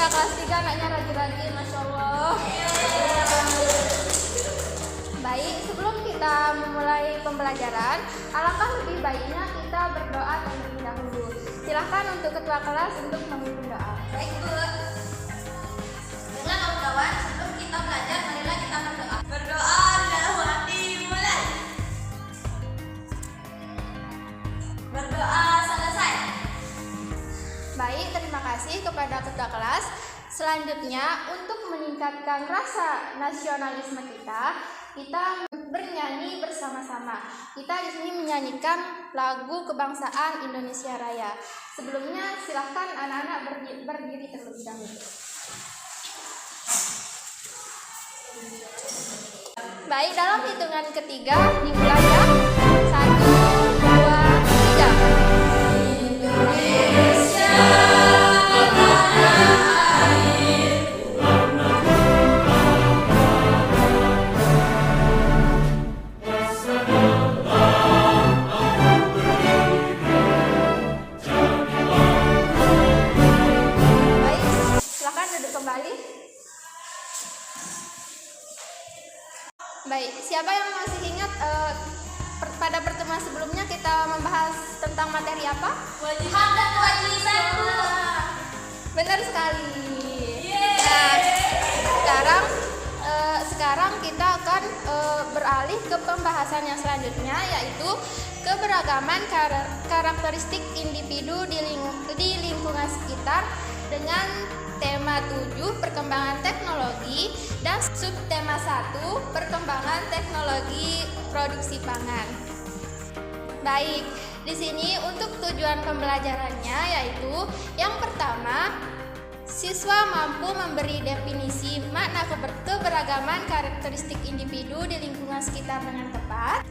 kelas 3 anaknya rajin-rajin, Masya Allah. Baik, sebelum kita memulai pembelajaran, alangkah lebih baiknya kita berdoa terlebih dahulu. Silahkan untuk ketua kelas untuk memimpin doa. Baik Bu. Dengan kawan-kawan, sebelum kita belajar, marilah kita berdoa. Berdoa dalam hati mulai. Berdoa selesai. Baik, terima kasih kepada ketua kelas. Selanjutnya, untuk meningkatkan rasa nasionalisme kita bernyanyi bersama-sama. Kita di sini menyanyikan lagu kebangsaan Indonesia Raya. Sebelumnya, silahkan anak-anak berdiri terlebih dahulu. Baik, dalam hitungan ketiga dimulai ya. 1, 2, 3. Indonesia tanah air. Baik, silakan duduk kembali. Baik, siapa yang masih ingat pada pertemuan sebelumnya kita membahas tentang materi apa? Hak dan kewajiban Bu. Benar sekali. Nah, sekarang kita akan beralih ke pembahasan yang selanjutnya, yaitu keberagaman karakteristik individu di lingkungan sekitar dengan tema 7 perkembangan teknologi dan subtema 1 perkembangan teknologi produksi pangan. Baik, di sini untuk tujuan pembelajarannya yaitu yang pertama, siswa mampu memberi definisi makna keberagaman karakteristik individu di lingkungan sekitar dengan tepat.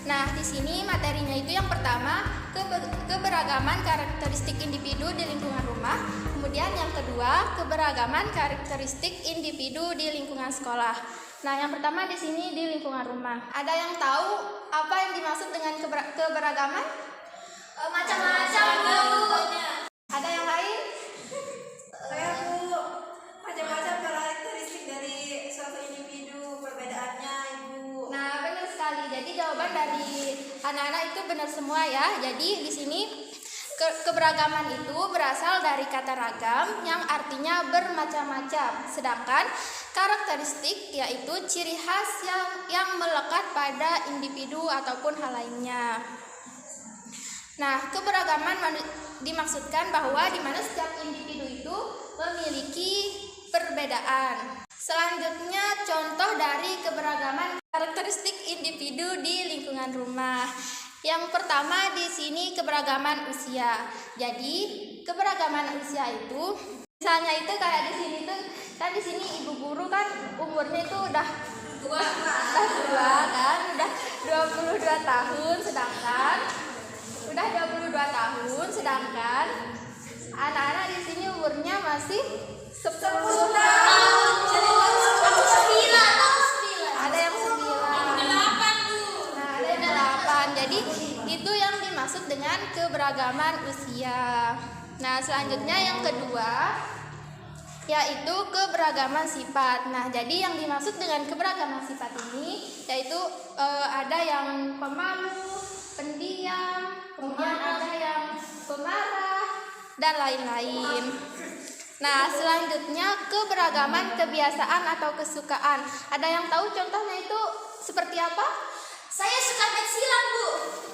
Nah, di sini materinya itu yang pertama, keberagaman karakteristik individu di lingkungan rumah. Kemudian yang kedua, keberagaman karakteristik individu di lingkungan sekolah. Nah, yang pertama di sini di lingkungan rumah. Ada yang tahu apa yang dimaksud dengan keberagaman? Macam-macam Bu. Ada yang lain? Saya Bu, macam-macam karakteristik dari suatu individu, perbedaannya Ibu. Nah, benar sekali. Jadi jawaban dari anak-anak itu benar semua ya. Jadi di sini keberagaman itu berasal dari kata ragam yang artinya bermacam-macam. Sedangkan karakteristik yaitu ciri khas yang melekat pada individu ataupun hal lainnya. Nah, keberagaman dimaksudkan bahwa di mana setiap individu itu memiliki perbedaan. Selanjutnya, contoh dari keberagaman karakteristik individu di lingkungan rumah. Yang pertama di sini keberagaman usia. Jadi, keberagaman usia itu misalnya itu kayak di sini tuh kan di sini ibu guru kan umurnya itu udah tua kan, udah 22 tahun sedangkan anak-anak di sini umurnya masih 10 tahun. Ada yang 9. Nah, ada yang 8. Jadi itu yang dimaksud dengan keberagaman usia. Nah, selanjutnya yang kedua yaitu keberagaman sifat. Nah, jadi yang dimaksud dengan keberagaman sifat ini yaitu ada yang pemalu, pendiam, kemudian ada yang pemarah dan lain-lain. Nah, selanjutnya keberagaman kebiasaan atau kesukaan. Ada yang tahu contohnya itu seperti apa? Saya suka main silat Bu.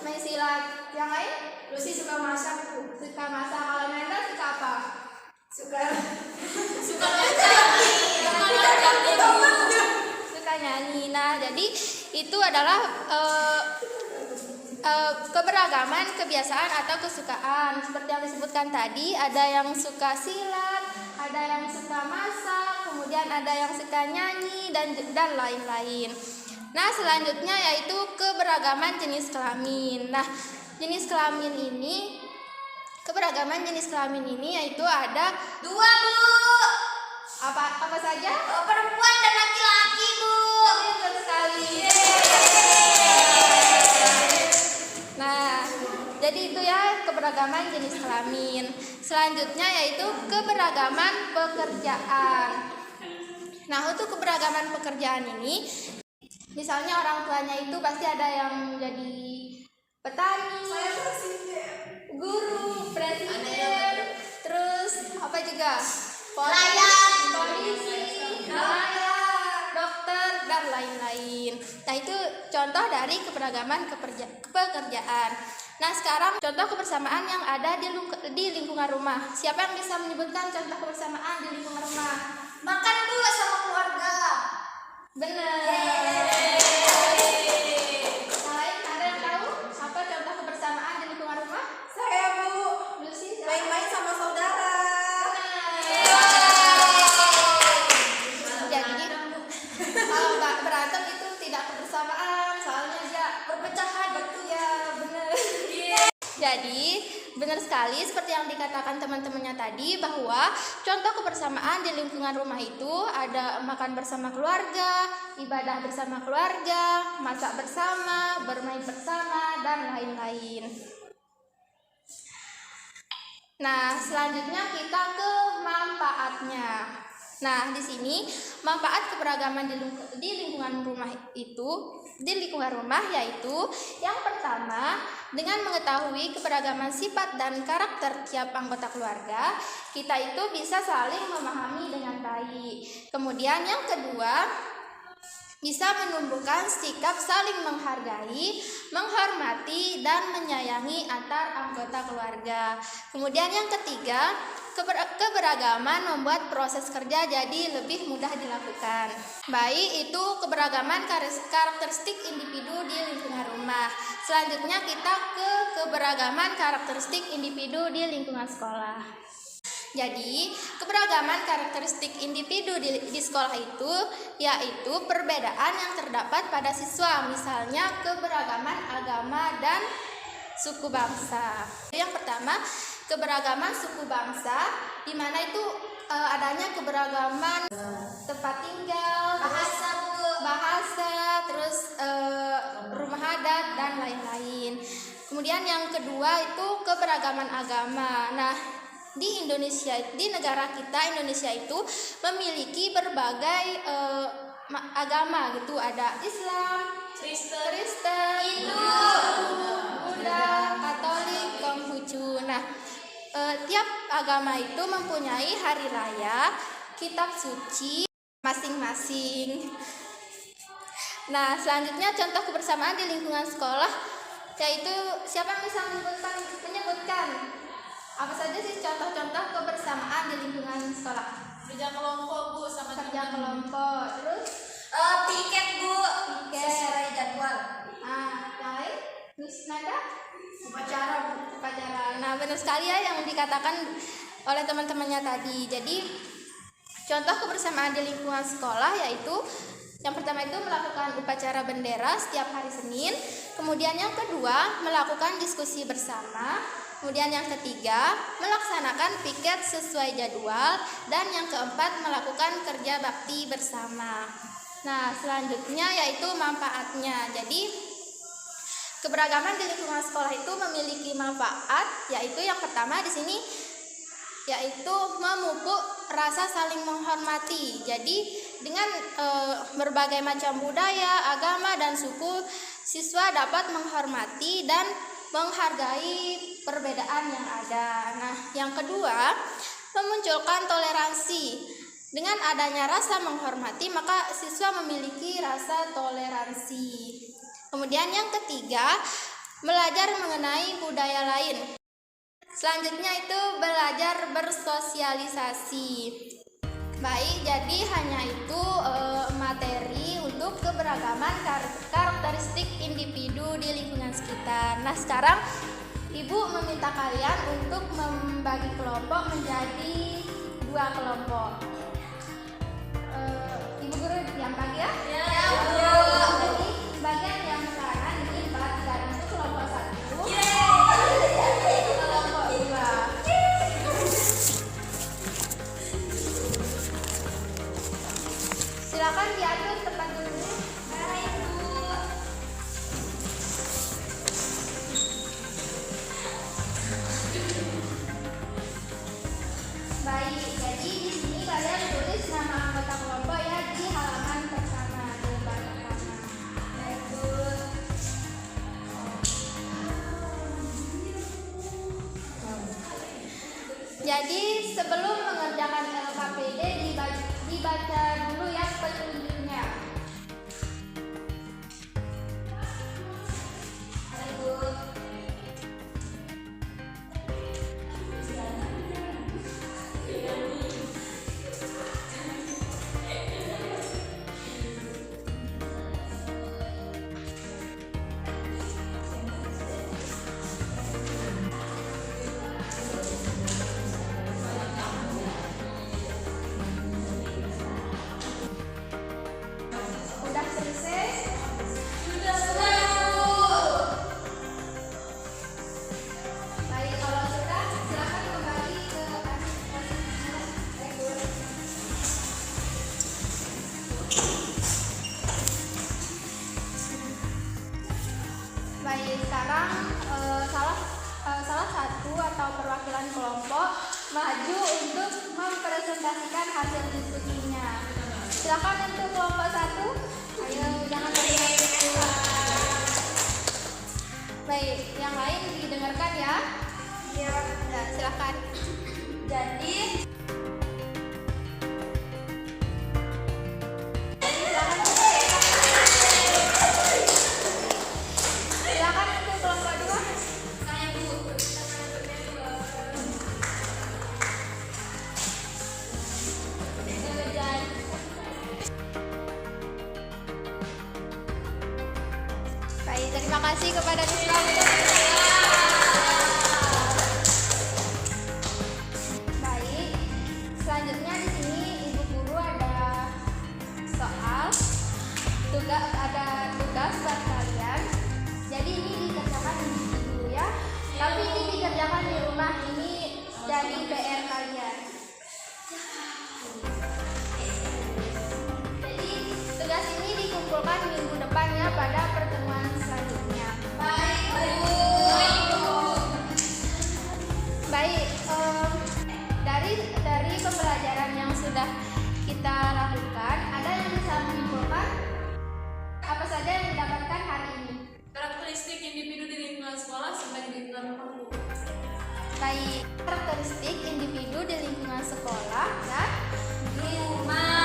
Main silat. Yang lain? Lucy suka masak Bu. Suka masak. Kalau Nenda suka apa? Suka nyanyi. Suka nyanyi. Nah, jadi itu adalah keberagaman kebiasaan atau kesukaan. Seperti yang disebutkan tadi, ada yang suka silat, ada yang suka masak, kemudian ada yang suka nyanyi dan lain-lain. Nah, selanjutnya yaitu keberagaman jenis kelamin. Nah, keberagaman jenis kelamin ini yaitu ada 2 Bu. apa saja? Perempuan dan laki-laki Bu. Betul sekali. Nah, Jadi itu ya keberagaman jenis kelamin. Selanjutnya yaitu keberagaman pekerjaan. Nah, untuk keberagaman pekerjaan ini, misalnya orang tuanya itu pasti ada yang jadi petani, guru, presiden, terus apa juga? Polisi, nelayan, dokter, dan lain-lain. Nah, itu contoh dari keberagaman pekerjaan. Nah, sekarang contoh kebersamaan yang ada di lingkungan rumah. Siapa yang bisa menyebutkan contoh kebersamaan di lingkungan rumah? Makan dulu sama keluarga. Benar. Lain, ada yang tahu apa contoh kebersamaan di lingkungan rumah? Saya, Bu. Lucy, Main-main sama saudara. Jadi kalau berantem itu tidak kebersamaan, soalnya dia Perpecahan. betul ya, benar. Jadi benar sekali seperti yang dikatakan teman-temannya tadi, bahwa contoh kebersamaan di lingkungan rumah itu ada makan bersama keluarga, ibadah bersama keluarga, masak bersama, bermain bersama, dan lain-lain. Nah, selanjutnya kita ke manfaatnya. Nah, di sini manfaat keberagaman di lingkungan rumah yaitu yang pertama, dengan mengetahui keberagaman sifat dan karakter tiap anggota keluarga, kita itu bisa saling memahami dengan baik. Kemudian yang kedua, bisa menumbuhkan sikap saling menghargai, menghormati, dan menyayangi antar anggota keluarga. Kemudian yang ketiga, keberagaman membuat proses kerja jadi lebih mudah dilakukan. Baik, itu keberagaman karakteristik individu di lingkungan rumah. Selanjutnya kita ke keberagaman karakteristik individu di lingkungan sekolah. Jadi, keberagaman karakteristik individu di sekolah itu yaitu perbedaan yang terdapat pada siswa, misalnya keberagaman agama dan suku bangsa. Yang pertama, keberagaman suku bangsa, di mana itu adanya keberagaman tempat tinggal, bahasa, terus rumah adat, dan lain-lain. Kemudian yang kedua itu keberagaman agama. Nah, di Indonesia, di negara kita Indonesia itu memiliki berbagai agama gitu, ada Islam, Kristen, Hindu, Buddha, Katolik, Konghucu. Nah, tiap agama itu mempunyai hari raya, kitab suci masing-masing. Nah, selanjutnya contoh kebersamaan di lingkungan sekolah yaitu, siapa yang bisa menyebutkan apa saja sih contoh-contoh kebersamaan di lingkungan sekolah? Kerja kelompok, Bu, sama Kerja kelompok, terus piket, Bu. piket, Sesuai jadwal. lain, terus nada, Upacara, Bu. upacara. Nah, benar sekali ya yang dikatakan oleh teman-temannya tadi. Jadi contoh kebersamaan di lingkungan sekolah yaitu yang pertama itu melakukan upacara bendera setiap hari Senin. Kemudian yang kedua, melakukan diskusi bersama. Kemudian yang ketiga, melaksanakan piket sesuai jadwal. Dan yang keempat, melakukan kerja bakti bersama. Nah, selanjutnya yaitu manfaatnya. Jadi, keberagaman di lingkungan sekolah itu memiliki manfaat, yaitu yang pertama di sini yaitu memupuk rasa saling menghormati. Jadi, dengan berbagai macam budaya, agama, dan suku, siswa dapat menghormati dan menghargai perbedaan yang ada. Nah, yang kedua, memunculkan toleransi. Dengan adanya rasa menghormati, maka siswa memiliki rasa toleransi. Kemudian yang ketiga, belajar mengenai budaya lain. Selanjutnya itu belajar bersosialisasi. Baik, jadi hanya itu materi untuk keberagaman karakteristik individu di lingkungan sekitar. Nah, sekarang Ibu meminta kalian untuk membagi kelompok menjadi 2 kelompok. Ibu guru yang bagi ya? Ya, Bu. Jadi bagian yang kanan ini bagian itu kelompok 1. Kelompok 2. Silakan diatur tempat duduknya. Baik, Bu. Jadi sebelum mengerjakan LKPD dibaca dulu ya petunjuknya. Udah selesai? Baik, kalau sudah silakan kembali ke posisinya. Baik, sekarang salah satu atau perwakilan kelompok maju untuk mempresentasikan hasil diskusinya. Silakan untuk kelompok 1. Ayo, jangan berisik. Baik, yang lain didengarkan ya. Iya. Nah, silakan. Jadi silakan untuk kelompok 2. Saya Bu. Baik, terima kasih kepada Miss Baik, selanjutnya di sini Ibu Guru ada soal tugas buat kalian. Jadi ini dikerjakan di dulu ya. Tapi ini dikerjakan di rumah, ini jadi PR kalian. Jadi tugas ini dikumpulkan minggu depan ya pada pertemuan selanjutnya. Baik, dari pembelajaran yang sudah kita lakukan, ada yang bisa menyimpulkan apa saja yang didapatkan hari ini? Karakteristik individu di lingkungan sekolah sebagai lingkungan kampus. Baik, karakteristik individu di lingkungan sekolah dan Rumah.